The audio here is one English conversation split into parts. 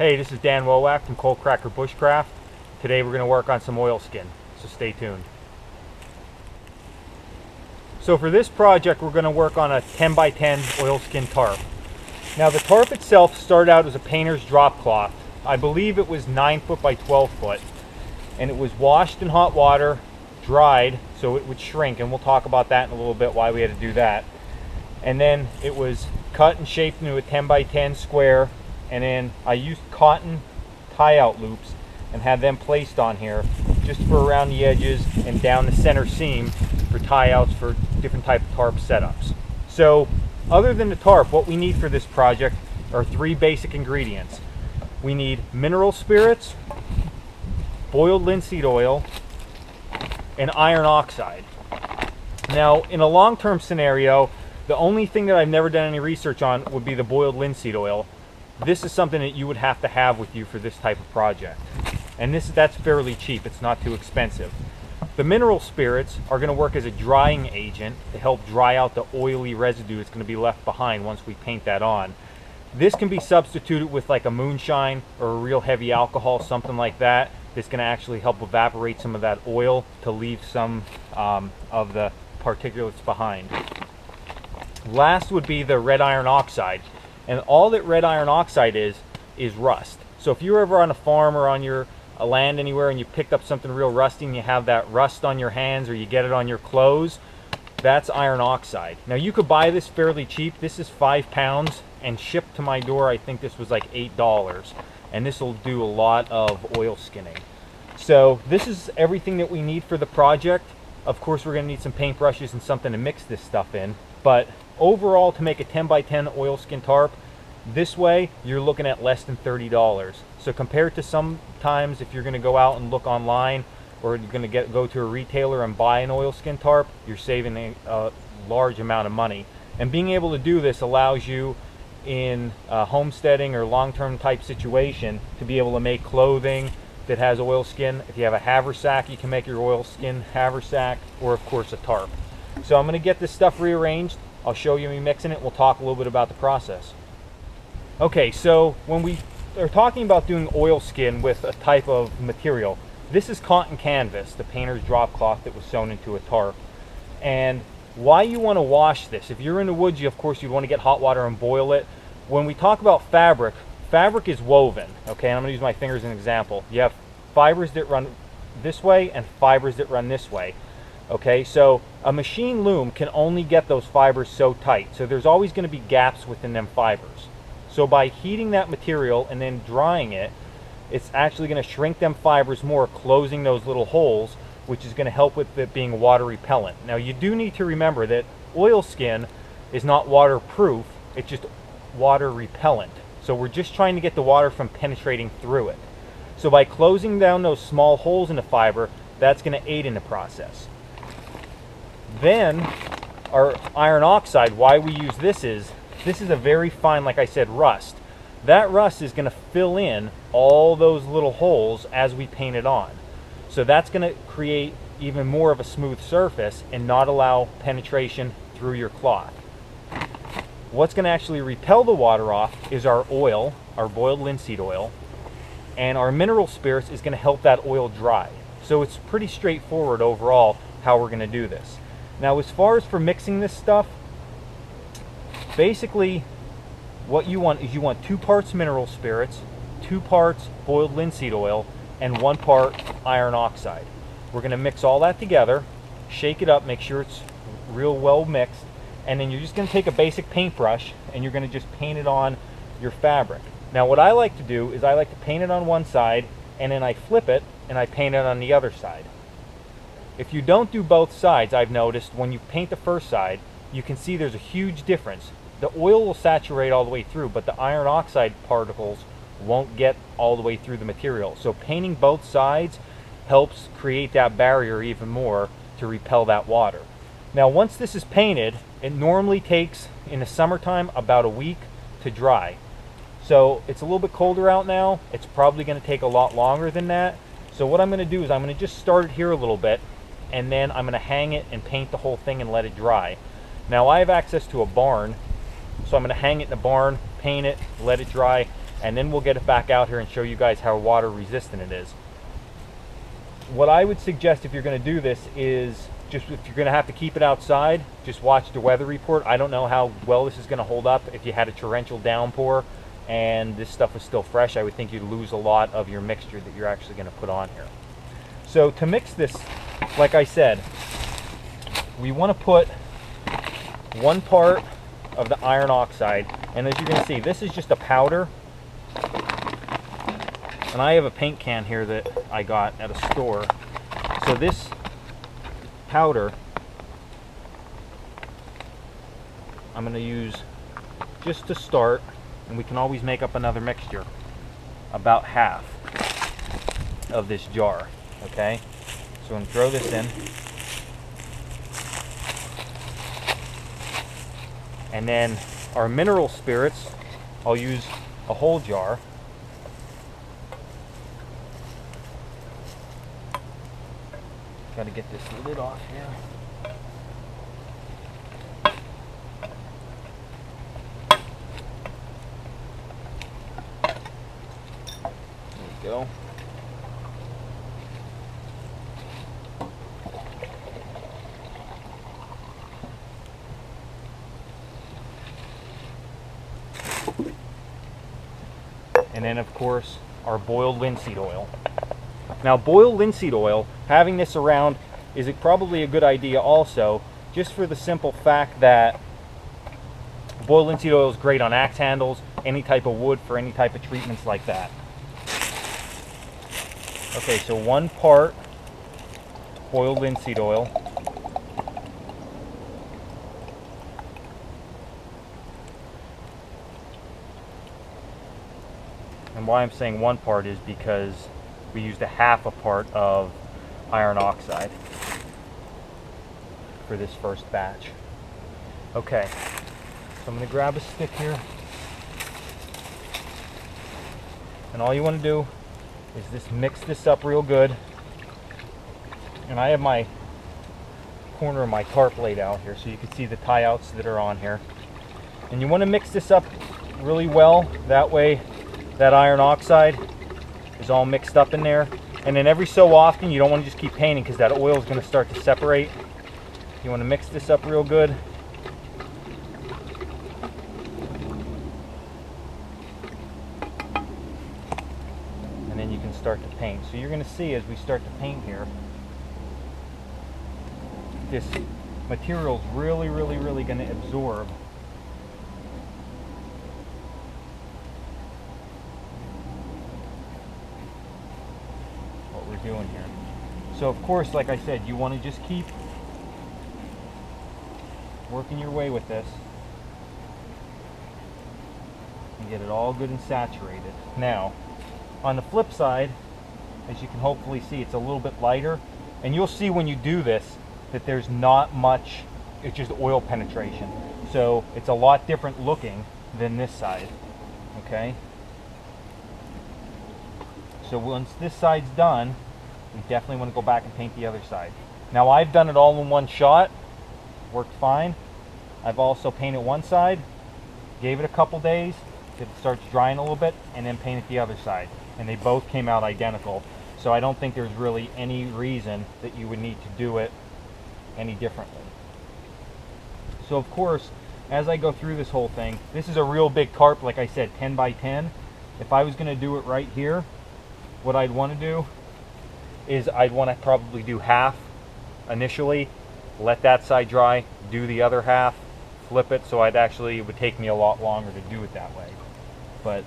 Hey, this is Dan Wowak from Cold Cracker Bushcraft. Today we're going to work on some oilskin, so stay tuned. So for this project we're going to work on a 10 by 10 oilskin tarp. Now the tarp itself started out as a painter's drop cloth. I believe it was 9 foot by 12 foot, and it was washed in hot water, dried so it would shrink, and we'll talk about that in a little bit, why we had to do that. And then it was cut and shaped into a 10 by 10 square, and then I used cotton tie-out loops and had them placed on here just for around the edges and down the center seam for tie-outs for different type of tarp setups. So other than the tarp, what we need for this project are 3 basic ingredients. We need mineral spirits, boiled linseed oil, and iron oxide. Now in a long-term scenario, the only thing that I've never done any research on would be the boiled linseed oil. This is something that you would have to have with you for this type of project. And that's fairly cheap, it's not too expensive. The mineral spirits are going to work as a drying agent to help dry out the oily residue that's going to be left behind once we paint that on. This can be substituted with like a moonshine or a real heavy alcohol, something like that. That's going to actually help evaporate some of that oil to leave some of the particulates behind. Last would be the red iron oxide. And all that red iron oxide is rust. So if you're ever on a farm or on your land anywhere and you picked up something real rusty and you have that rust on your hands or you get it on your clothes, that's iron oxide. Now you could buy this fairly cheap. This is 5 pounds and shipped to my door. I think this was like $8, and this will do a lot of oil skinning. So this is everything that we need for the project. Of course we're going to need some paintbrushes and something to mix this stuff in, but overall, to make a 10 by 10 oilskin tarp this way, you're looking at less than $30. So compared to sometimes if you're going to go out and look online, or you're going to go to a retailer and buy an oilskin tarp, you're saving a large amount of money. And being able to do this allows you in homesteading or long-term type situation to be able to make clothing that has oilskin. If you have a haversack, you can make your oilskin haversack, or of course a tarp. So I'm going to get this stuff rearranged. I'll show you me mixing it. We'll talk a little bit about the process. Okay, so when we are talking about doing oilskin with a type of material, this is cotton canvas, the painter's drop cloth that was sewn into a tarp. And why you want to wash this, if you're in the woods, of course you'd want to get hot water and boil it. When we talk about fabric, fabric is woven, okay, and I'm going to use my fingers as an example. You have fibers that run this way and fibers that run this way. Okay, so a machine loom can only get those fibers so tight. So there's always going to be gaps within them fibers. So by heating that material and then drying it, it's actually going to shrink them fibers more, closing those little holes, which is going to help with it being water repellent. Now you do need to remember that oilskin is not waterproof, it's just water repellent. So we're just trying to get the water from penetrating through it. So by closing down those small holes in the fiber, that's going to aid in the process. Then our iron oxide, why we use this is a very fine, like I said, rust. That rust is going to fill in all those little holes as we paint it on. So that's going to create even more of a smooth surface and not allow penetration through your cloth. What's going to actually repel the water off is our oil, our boiled linseed oil, and our mineral spirits is going to help that oil dry. So it's pretty straightforward overall how we're going to do this. Now as far as for mixing this stuff, basically what you want is you want 2 parts mineral spirits, 2 parts boiled linseed oil, and 1 part iron oxide. We're going to mix all that together, shake it up, make sure it's real well mixed, and then you're just going to take a basic paintbrush and you're going to just paint it on your fabric. Now what I like to do is I like to paint it on one side and then I flip it and I paint it on the other side. If you don't do both sides, I've noticed when you paint the first side, you can see there's a huge difference. The oil will saturate all the way through, but the iron oxide particles won't get all the way through the material. So painting both sides helps create that barrier even more to repel that water. Now once this is painted, it normally takes, in the summertime, about a week to dry. So it's a little bit colder out now. It's probably going to take a lot longer than that. So what I'm going to do is I'm going to just start it here a little bit, and then I'm going to hang it and paint the whole thing and let it dry. Now I have access to a barn, so I'm going to hang it in the barn, paint it, let it dry, and then we'll get it back out here and show you guys how water resistant it is. What I would suggest if you're going to do this is, just if you're going to have to keep it outside, just watch the weather report. I don't know how well this is going to hold up. If you had a torrential downpour and this stuff was still fresh, I would think you'd lose a lot of your mixture that you're actually going to put on here. So to mix this, like I said, we want to put 1 part of the iron oxide, and as you can see, this is just a powder, and I have a paint can here that I got at a store. So this powder I'm going to use just to start, and we can always make up another mixture, about half of this jar. Okay, so I'm going to throw this in, and then our mineral spirits, I'll use a whole jar. Got to get this lid off here. There we go. And then of course our boiled linseed oil. Now boiled linseed oil, having this around is probably a good idea also, just for the simple fact that boiled linseed oil is great on axe handles, any type of wood, for any type of treatments like that. Okay, so 1 part boiled linseed oil. And why I'm saying 1 part is because we used a half a part of iron oxide for this first batch. Okay, so I'm going to grab a stick here, and all you want to do is just mix this up real good. And I have my corner of my tarp laid out here so you can see the tie outs that are on here, and you want to mix this up really well, that way that iron oxide is all mixed up in there. And then every so often, you don't want to just keep painting because that oil is going to start to separate. You want to mix this up real good. And then you can start to paint. So you're going to see as we start to paint here, this material is really going to absorb doing here. So of course, like I said, you want to just keep working your way with this and get it all good and saturated. Now on the flip side, as you can hopefully see, it's a little bit lighter, and you'll see when you do this that there's not much, it's just oil penetration, so it's a lot different looking than this side. Okay, so once this side's done, you definitely want to go back and paint the other side. Now I've done it all in one shot, worked fine. I've also painted one side, gave it a couple days, it starts drying a little bit, and then painted the other side. And they both came out identical. So I don't think there's really any reason that you would need to do it any differently. So of course, as I go through this whole thing, this is a real big tarp, like I said, 10 by 10. If I was going to do it right here, what I'd want to do is I'd want to probably do half initially, let that side dry, do the other half, flip it, so it would take me a lot longer to do it that way. But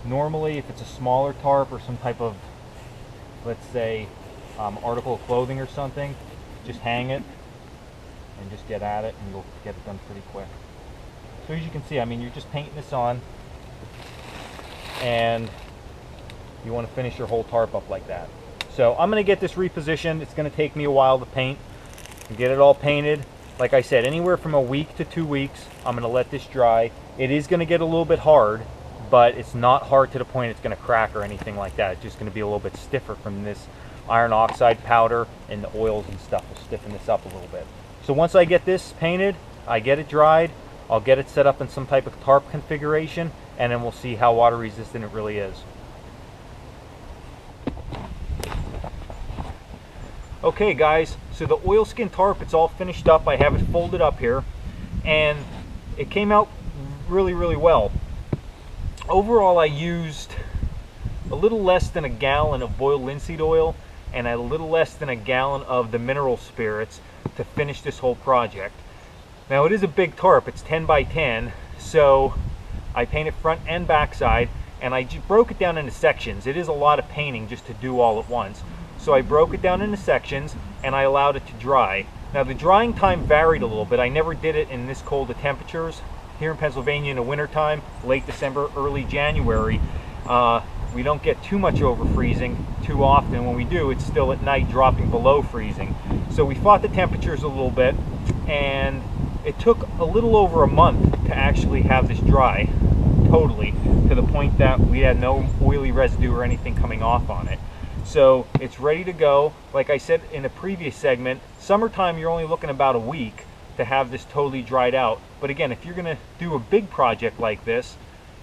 normally, if it's a smaller tarp or some type of, let's say, article of clothing or something, just hang it and just get at it, and you'll get it done pretty quick. So as you can see, I mean, you're just painting this on, and you want to finish your whole tarp up like that. So I'm going to get this repositioned. It's going to take me a while to paint and get it all painted. Like I said, anywhere from a week to 2 weeks. I'm going to let this dry. It is going to get a little bit hard, but it's not hard to the point it's going to crack or anything like that. It's just going to be a little bit stiffer from this iron oxide powder, and the oils and stuff will stiffen this up a little bit. So once I get this painted, I get it dried, I'll get it set up in some type of tarp configuration, and then we'll see how water resistant it really is. Okay guys, so the oilskin tarp, it's all finished up. I have it folded up here, and it came out really well. Overall, I used a little less than a gallon of boiled linseed oil and a little less than a gallon of the mineral spirits to finish this whole project. Now it is a big tarp, it's 10 by 10, so I painted front and back side, and I broke it down into sections. It is a lot of painting just to do all at once. So I broke it down into sections and I allowed it to dry. Now the drying time varied a little bit. I never did it in this cold of temperatures. Here in Pennsylvania in the wintertime, late December, early January, we don't get too much over freezing too often. When we do, it's still at night dropping below freezing. So we fought the temperatures a little bit, and it took a little over a month to actually have this dry totally, to the point that we had no oily residue or anything coming off on it. So it's ready to go. Like I said in a previous segment, summertime you're only looking about a week to have this totally dried out. But again, if you're gonna do a big project like this,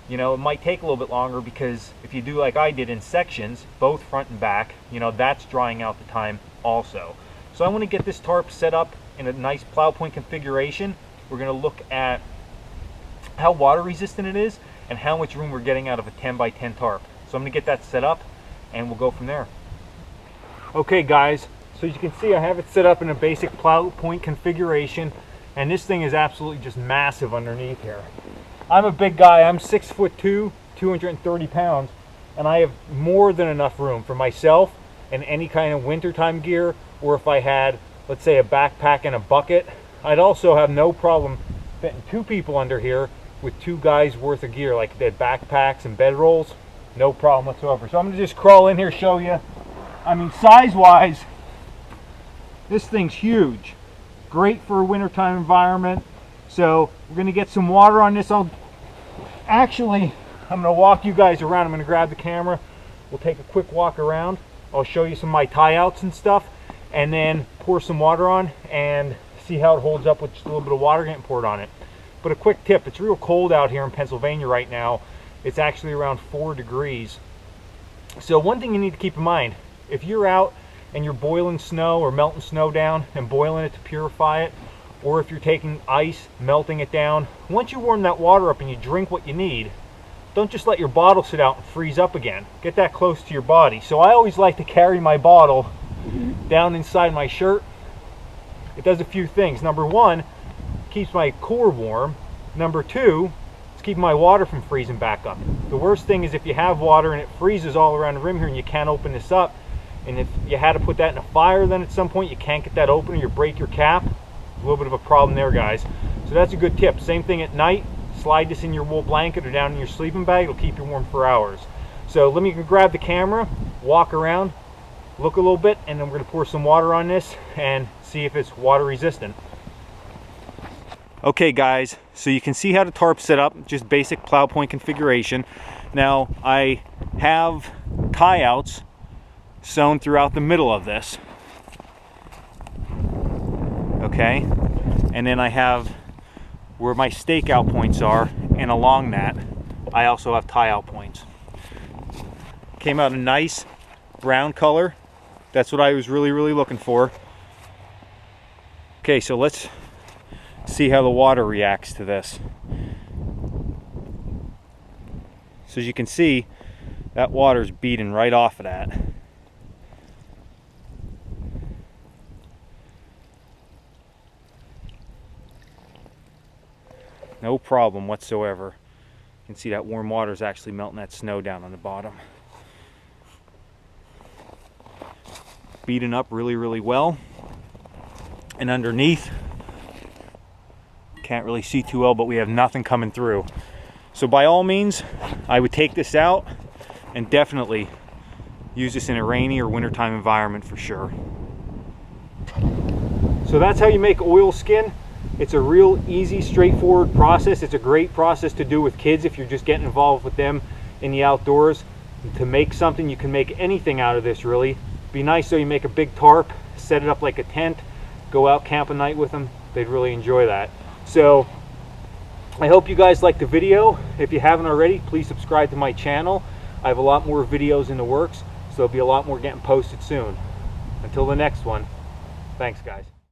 you know, it might take a little bit longer, because if you do like I did in sections, both front and back, you know, that's drying out the time also. So I want to get this tarp set up in a nice plow point configuration. We're going to look at how water resistant it is and how much room we're getting out of a 10 by 10 tarp. So I'm going to get that set up and we'll go from there. Okay guys, so as you can see, I have it set up in a basic plow point configuration, and this thing is absolutely just massive underneath here. I'm a big guy, I'm 6'2", 230 pounds, and I have more than enough room for myself and any kind of wintertime gear, or if I had, let's say, a backpack and a bucket. I'd also have no problem fitting 2 people under here with 2 guys worth of gear, like they had backpacks and bedrolls, no problem whatsoever. So I'm gonna just crawl in here, show you. I mean, size-wise, this thing's huge. Great for a wintertime environment. So we're going to get some water on this. I'm going to walk you guys around. I'm going to grab the camera. We'll take a quick walk around. I'll show you some of my tie outs and stuff, and then pour some water on and see how it holds up with just a little bit of water getting poured on it. But a quick tip, it's real cold out here in Pennsylvania right now. It's actually around 4 degrees. So one thing you need to keep in mind, if you're out and you're boiling snow or melting snow down and boiling it to purify it, or if you're taking ice, melting it down, once you warm that water up and you drink what you need, don't just let your bottle sit out and freeze up again. Get that close to your body. So I always like to carry my bottle down inside my shirt. It does a few things. Number 1, keeps my core warm. Number 2, it's keeping my water from freezing back up. The worst thing is if you have water and it freezes all around the rim here and you can't open this up, and if you had to put that in a fire, then at some point you can't get that open or you break your cap. A little bit of a problem there, guys. So that's a good tip. Same thing at night. Slide this in your wool blanket or down in your sleeping bag. It'll keep you warm for hours. So let me grab the camera, walk around, look a little bit, and then we're going to pour some water on this and see if it's water resistant. Okay guys, so you can see how the tarp's set up, just basic plow point configuration. Now I have tie outs sewn throughout the middle of this. Okay, and then I have where my stakeout points are, and along that I also have tie out points. Came out a nice brown color. That's what I was really looking for. Okay, so let's see how the water reacts to this. So as you can see, that water's beating right off of that. No problem whatsoever. You can see that warm water is actually melting that snow down on the bottom. Beaten up really well. And underneath, can't really see too well, but we have nothing coming through. So by all means, I would take this out and definitely use this in a rainy or wintertime environment for sure. So that's how you make oilskin. It's a real easy, straightforward process. It's a great process to do with kids if you're just getting involved with them in the outdoors. To make something, you can make anything out of this really. Be nice so you make a big tarp, set it up like a tent, go out camp a night with them. They'd really enjoy that. So I hope you guys liked the video. If you haven't already, please subscribe to my channel. I have a lot more videos in the works, so there'll be a lot more getting posted soon. Until the next one, thanks guys.